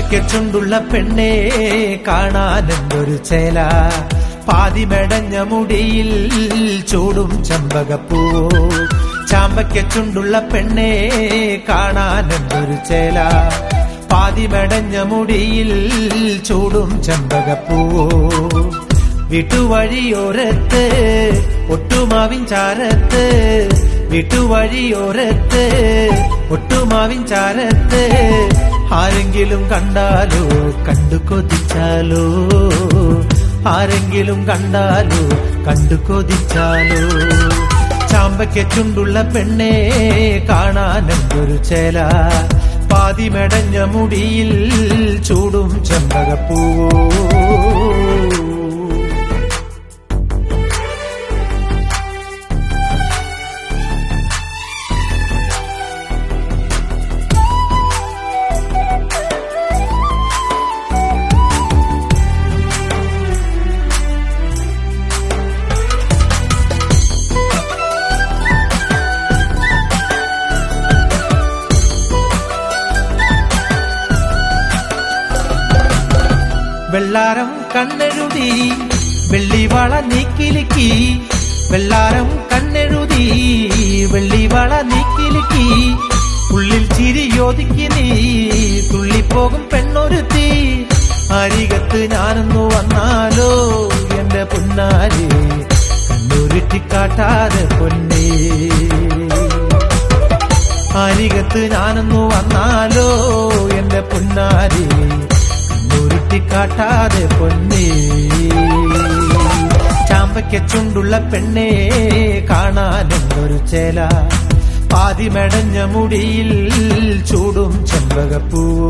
ചാമ്പയ്ക്കുണ്ടുള്ള പെണ്ണെ കാണാനെന്തൊരു ചേല, പാതിമെടഞ്ഞ മുടിയിൽ ചൂടും ചെമ്പകപ്പൂവോ. ചാമ്പയ്ക്കുണ്ടുള്ള പെണ്ണെ കാണാനെന്തൊരു ചേല, പാതിമെടഞ്ഞ മുടിയിൽ ചൂടും ചെമ്പകപ്പൂവോ. വിട്ടുവഴിയോരത്ത് ഒട്ടുമാവിൻ ചാരത്ത്, വിട്ടുവഴിയോരത്ത് ഒട്ടുമാവിൻ ചാരത്ത് ആരെങ്കിലും കണ്ടാലോ കണ്ടു കൊതിച്ചാലോ, ആരെങ്കിലും കണ്ടാലോ കണ്ടു കൊതിച്ചാലോ. ചാമ്പയ്ക്കുണ്ടുള്ള പെണ്ണെ കാണാനെന്തൊരു ചേല, പാതിമെടഞ്ഞ മുടിയിൽ ചൂടും ചെമ്പകപ്പൂവോ. വെള്ളാരം കണ്ണെഴുതി വെള്ളിവള നീക്കിലുക്കി, വെള്ളാരം കണ്ണെഴുതി വെള്ളിവള നീക്കിലുക്കി, ഉള്ളിൽ ചിരിയോതിക്ക് നീ തുള്ളിപ്പോകും പെണ്ണൊരുത്തി. അരികത്ത് ഞാനൊന്നു വന്നാലോ എന്റെ പൊന്നാരി, കണ്ണുരുട്ടിക്കാട്ടാതെ പൊന്നേ. അരികത്ത് ഞാനൊന്നു വന്നാലോ എന്റെ പൊന്നാരി, കാട്ടാതെ പൊന്നേ. ചാമ്പയ്ക്കുണ്ടുള്ള പെണ്ണെ കാണാനെന്തൊരു ചേല, പാതിമെടഞ്ഞ മുടിയിൽ ചൂടും ചെമ്പകപ്പൂവോ.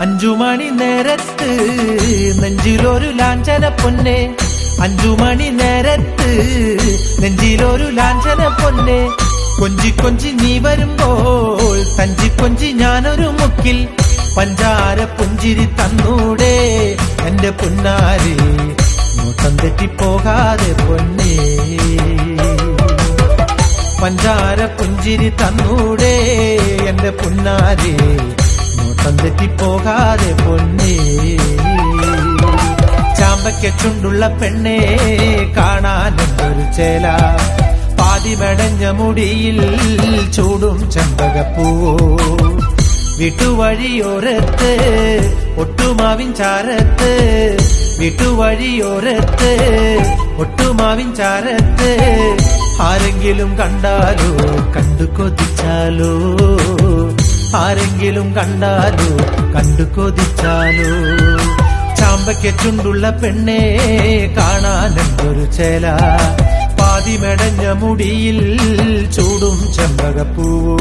അഞ്ചുമണി നേരത്ത് നെഞ്ചിലൊരു ലാഞ്ചന പൊന്നെ, അഞ്ചുമണി നേരത്ത് നെഞ്ചിലൊരു ലാഞ്ചന പൊന്നെ. കൊഞ്ചി കൊഞ്ചി നീ വരുമ്പോൾ തഞ്ചി കൊഞ്ചി ഞാനൊരു മുക്കിൽ, പഞ്ചാര പുഞ്ചിരി തന്നൂടെ എന്റെ പൊന്നാരി, നോട്ടം തെറ്റിപ്പോകാതെ പൊന്നേ. പഞ്ചാര പുഞ്ചിരി തന്നൂടെ എന്റെ പൊന്നാരി, നോട്ടം തെറ്റിപ്പോകാതെ പൊന്നേ. ചാമ്പയ്ക്കുണ്ടുള്ള പെണ്ണെ കാണാനെന്തൊരു ചേല, പാതിമെടഞ്ഞ മുടിയിൽ ചൂടും ചെമ്പകപ്പൂവോ. വിട്ടുവഴിയോരത്ത് ഒട്ടുമാവിൻ ചാരത്ത്, വിട്ടുവഴിയോരത്ത് ഒട്ടുമാവിൻ ചാരത്ത് ആരെങ്കിലും കണ്ടാലോ കണ്ടു കൊതിച്ചാലോ, ആരെങ്കിലും കണ്ടാലോ കണ്ടു കൊതിച്ചാലോ. ചാമ്പയ്ക്കുണ്ടുള്ള പെണ്ണെ കാണാനെന്തൊരു ചേല, പാതിമെടഞ്ഞ മുടിയിൽ ചൂടും ചെമ്പകപ്പൂവോ.